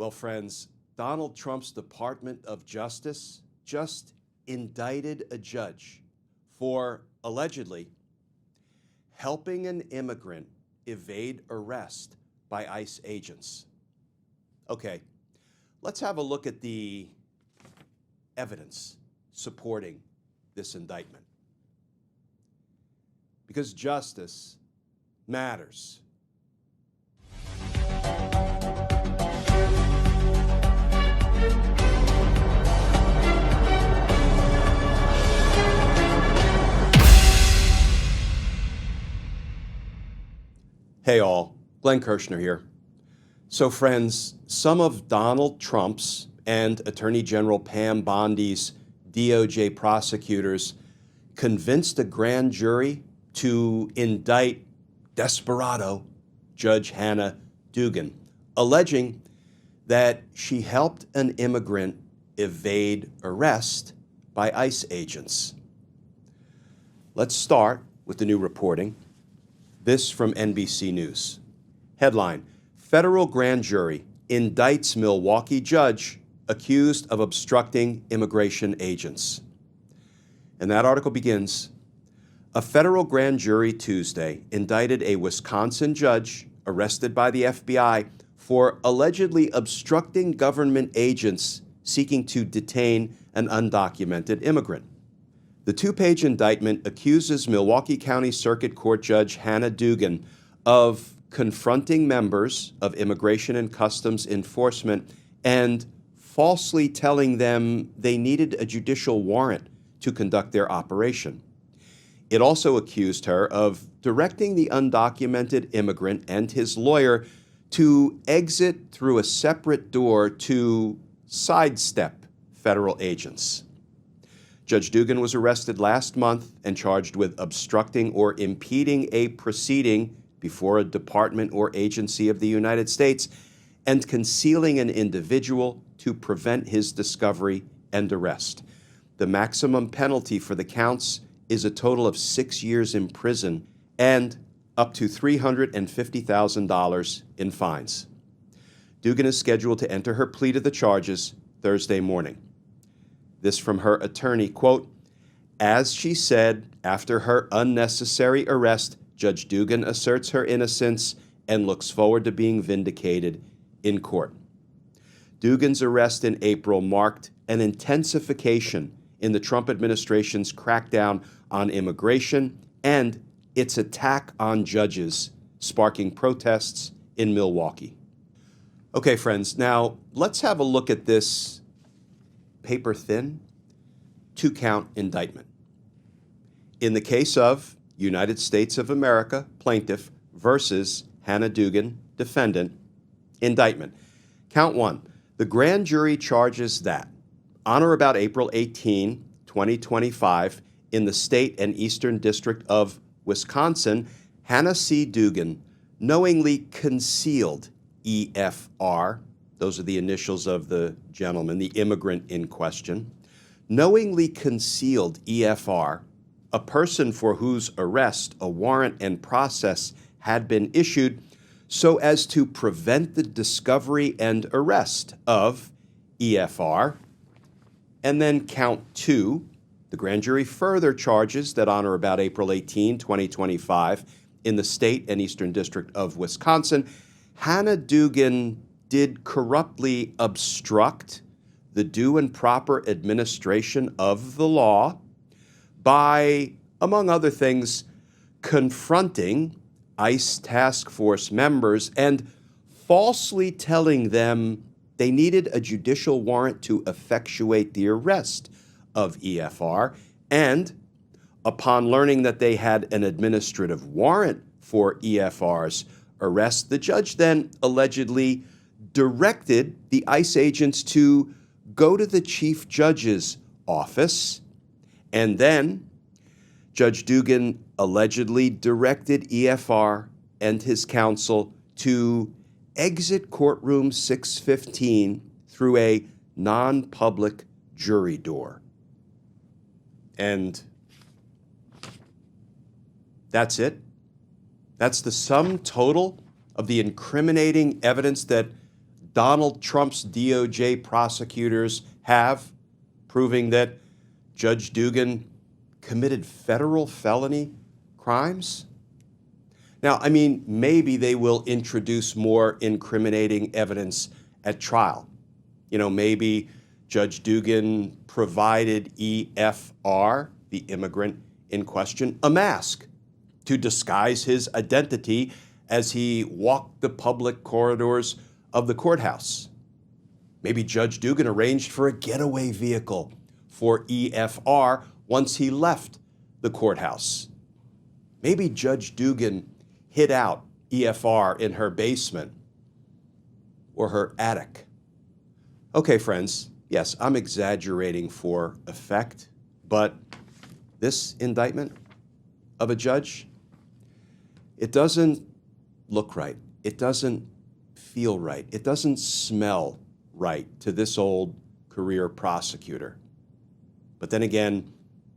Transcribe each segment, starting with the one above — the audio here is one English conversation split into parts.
Well, friends, Donald Trump's Department of Justice just indicted a judge for allegedly helping an immigrant evade arrest by ICE agents. Okay, let's have a look at the evidence supporting this indictment. Because justice matters. Hey all, Glenn Kirshner here. So friends, some of Donald Trump's and Attorney General Pam Bondi's DOJ prosecutors convinced a grand jury to indict desperado Judge Hannah Dugan, alleging that she helped an immigrant evade arrest by ICE agents. Let's start with the new reporting. This from NBC News. Headline: Federal grand jury indicts Milwaukee judge accused of obstructing immigration agents. And that article begins: a federal grand jury Tuesday indicted a Wisconsin judge arrested by the FBI for allegedly obstructing government agents seeking to detain an undocumented immigrant. The two-page indictment accuses Milwaukee County Circuit Court Judge Hannah Dugan of confronting members of Immigration and Customs Enforcement and falsely telling them they needed a judicial warrant to conduct their operation. It also accused her of directing the undocumented immigrant and his lawyer to exit through a separate door to sidestep federal agents. Judge Dugan was arrested last month and charged with obstructing or impeding a proceeding before a department or agency of the United States and concealing an individual to prevent his discovery and arrest. The maximum penalty for the counts is a total of 6 years in prison and up to $350,000 in fines. Dugan is scheduled to enter her plea to the charges Thursday morning. This from her attorney, quote, as she said after her unnecessary arrest, Judge Dugan asserts her innocence and looks forward to being vindicated in court. Dugan's arrest in April marked an intensification in the Trump administration's crackdown on immigration and its attack on judges, sparking protests in Milwaukee. Okay, friends, now let's have a look at this paper-thin, two-count indictment. In the case of United States of America, plaintiff, versus Hannah Dugan, defendant, indictment. Count 1. The grand jury charges that on or about April 18, 2025, in the state and eastern district of Wisconsin, Hannah C. Dugan knowingly concealed EFR, those are the initials of the gentleman, the immigrant in question, knowingly concealed EFR, a person for whose arrest a warrant and process had been issued, so as to prevent the discovery and arrest of EFR. And then count 2, the grand jury further charges that on or about April 18, 2025, in the state and eastern district of Wisconsin, Hannah Dugan did corruptly obstruct the due and proper administration of the law by, among other things, confronting ICE task force members and falsely telling them they needed a judicial warrant to effectuate the arrest of EFR, and upon learning that they had an administrative warrant for EFR's arrest, the judge then allegedly directed the ICE agents to go to the chief judge's office, and then Judge Dugan allegedly directed EFR and his counsel to exit courtroom 615 through a non-public jury door. And that's it. That's the sum total of the incriminating evidence that Donald Trump's DOJ prosecutors have, proving that Judge Dugan committed federal felony crimes? Now, I mean, maybe they will introduce more incriminating evidence at trial. You know, maybe Judge Dugan provided EFR, the immigrant in question, a mask to disguise his identity as he walked the public corridors of the courthouse. Maybe Judge Dugan arranged for a getaway vehicle for EFR once he left the courthouse. Maybe Judge Dugan hid out EFR in her basement or her attic. Okay, friends, yes, I'm exaggerating for effect, but this indictment of a judge, it doesn't look right. It doesn't feel right. It doesn't smell right to this old career prosecutor. But then again,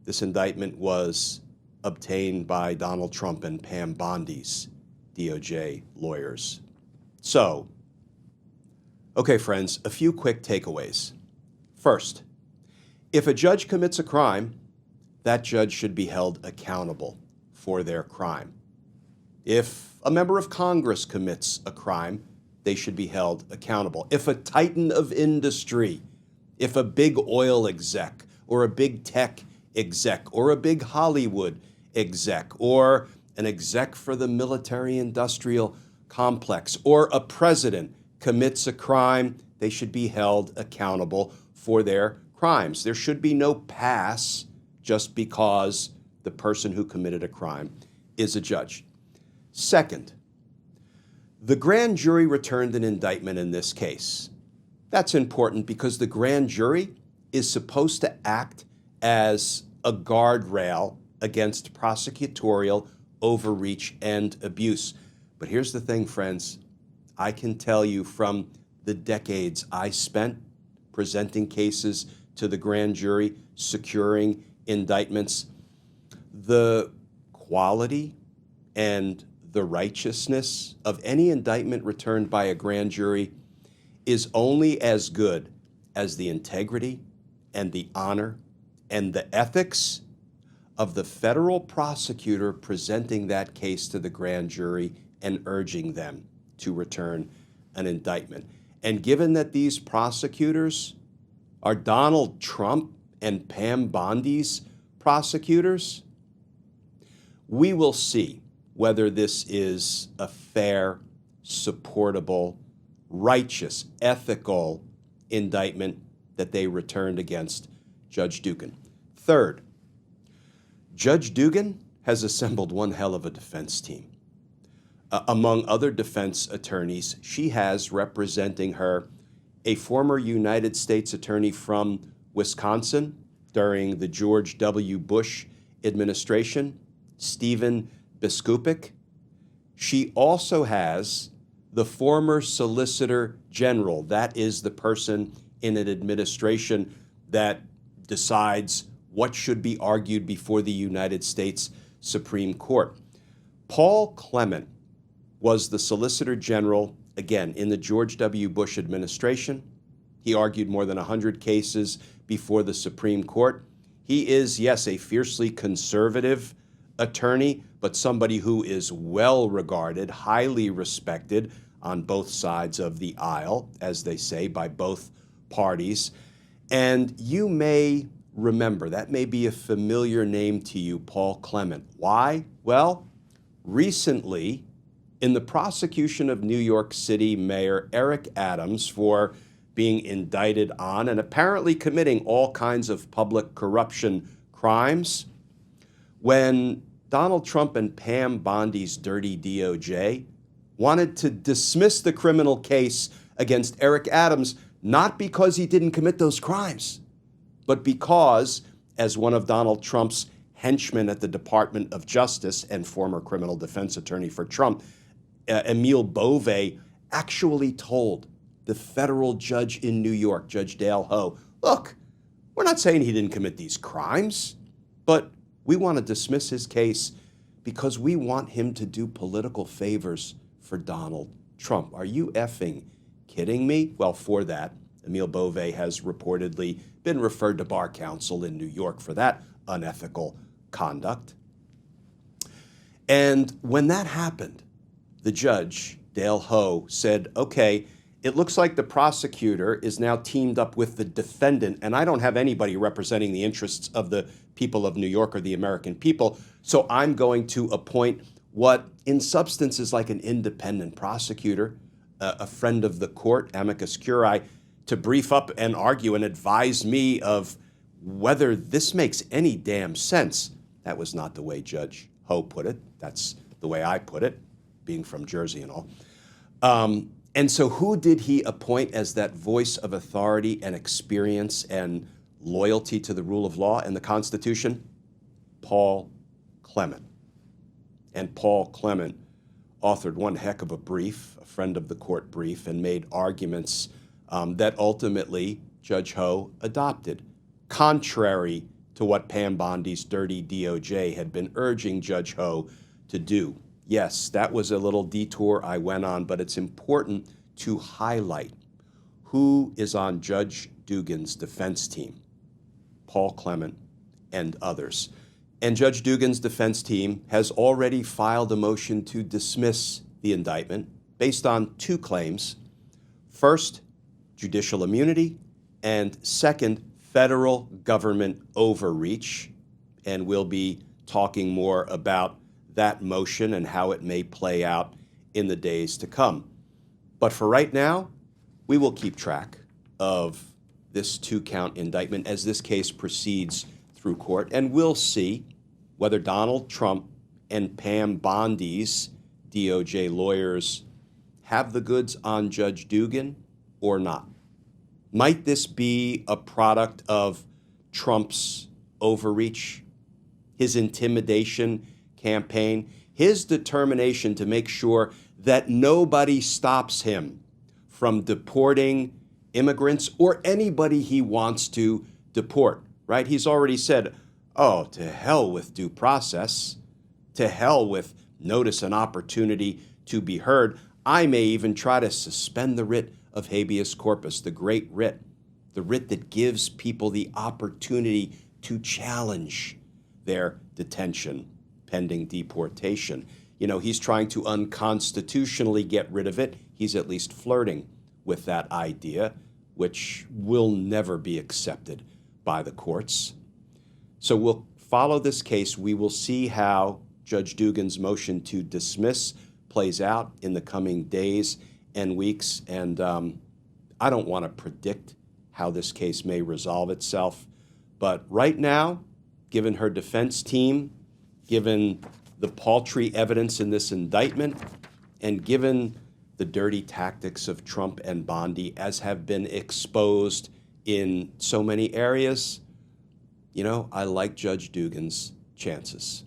this indictment was obtained by Donald Trump and Pam Bondi's DOJ lawyers. So, okay, friends, a few quick takeaways. First, if a judge commits a crime, that judge should be held accountable for their crime. If a member of Congress commits a crime, they should be held accountable. If a titan of industry, if a big oil exec, or a big tech exec, or a big Hollywood exec, or an exec for the military-industrial complex, or a president commits a crime, they should be held accountable for their crimes. There should be no pass just because the person who committed a crime is a judge. Second, the grand jury returned an indictment in this case. That's important because the grand jury is supposed to act as a guardrail against prosecutorial overreach and abuse. But here's the thing, friends. I can tell you from the decades I spent presenting cases to the grand jury, securing indictments, the quality and the righteousness of any indictment returned by a grand jury is only as good as the integrity and the honor and the ethics of the federal prosecutor presenting that case to the grand jury and urging them to return an indictment. And given that these prosecutors are Donald Trump and Pam Bondi's prosecutors, we will see whether this is a fair, supportable, righteous, ethical indictment that they returned against Judge Dugan. Third, Judge Dugan has assembled one hell of a defense team. Among other defense attorneys, she has representing her a former United States attorney from Wisconsin during the George W. Bush administration, Stephen Biskupik. She also has the former Solicitor General. That is the person in an administration that decides what should be argued before the United States Supreme Court. Paul Clement was the Solicitor General, again, in the George W. Bush administration. He argued more than 100 cases before the Supreme Court. He is, yes, a fiercely conservative attorney, but somebody who is well regarded, highly respected on both sides of the aisle, as they say, by both parties. And you may remember, that may be a familiar name to you, Paul Clement. Why? Well, recently, in the prosecution of New York City Mayor Eric Adams for being indicted on and apparently committing all kinds of public corruption crimes, when Donald Trump and Pam Bondi's dirty DOJ wanted to dismiss the criminal case against Eric Adams, not because he didn't commit those crimes, but because, as one of Donald Trump's henchmen at the Department of Justice and former criminal defense attorney for Trump, Emile Bove, actually told the federal judge in New York, Judge Dale Ho, look, we're not saying he didn't commit these crimes, but we want to dismiss his case because we want him to do political favors for Donald Trump. Are you effing kidding me? Well, for that, Emile Beauvais has reportedly been referred to bar counsel in New York for that unethical conduct. And when that happened, the judge, Dale Ho, said, okay, it looks like the prosecutor is now teamed up with the defendant, and I don't have anybody representing the interests of the people of New York or the American people, so I'm going to appoint what in substance is like an independent prosecutor, a friend of the court, amicus curiae, to brief up and argue and advise me of whether this makes any damn sense. That was not the way Judge Ho put it. That's the way I put it, being from Jersey and all. And so who did he appoint as that voice of authority and experience and loyalty to the rule of law and the Constitution? Paul Clement. And Paul Clement authored one heck of a brief, a friend of the court brief, and made arguments that ultimately Judge Ho adopted, contrary to what Pam Bondi's dirty DOJ had been urging Judge Ho to do. Yes, that was a little detour I went on, but it's important to highlight who is on Judge Dugan's defense team, Paul Clement and others. And Judge Dugan's defense team has already filed a motion to dismiss the indictment based on two claims. First, judicial immunity, and second, federal government overreach. And we'll be talking more about that motion and how it may play out in the days to come. But for right now, we will keep track of this two-count indictment as this case proceeds through court, and we'll see whether Donald Trump and Pam Bondi's DOJ lawyers have the goods on Judge Dugan or not. Might this be a product of Trump's overreach, his intimidation campaign, his determination to make sure that nobody stops him from deporting immigrants or anybody he wants to deport, right? He's already said, oh, to hell with due process, to hell with notice and opportunity to be heard. I may even try to suspend the writ of habeas corpus, the great writ, the writ that gives people the opportunity to challenge their detention pending deportation. You know, he's trying to unconstitutionally get rid of it. He's at least flirting with that idea, which will never be accepted by the courts. So we'll follow this case. We will see how Judge Dugan's motion to dismiss plays out in the coming days and weeks. And I don't want to predict how this case may resolve itself. But right now, given her defense team, given the paltry evidence in this indictment, and given the dirty tactics of Trump and Bondi as have been exposed in so many areas, you know, I like Judge Dugan's chances.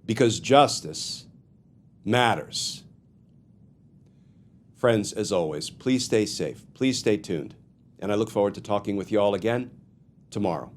Because justice matters. Friends, as always, please stay safe. Please stay tuned. And I look forward to talking with you all again tomorrow.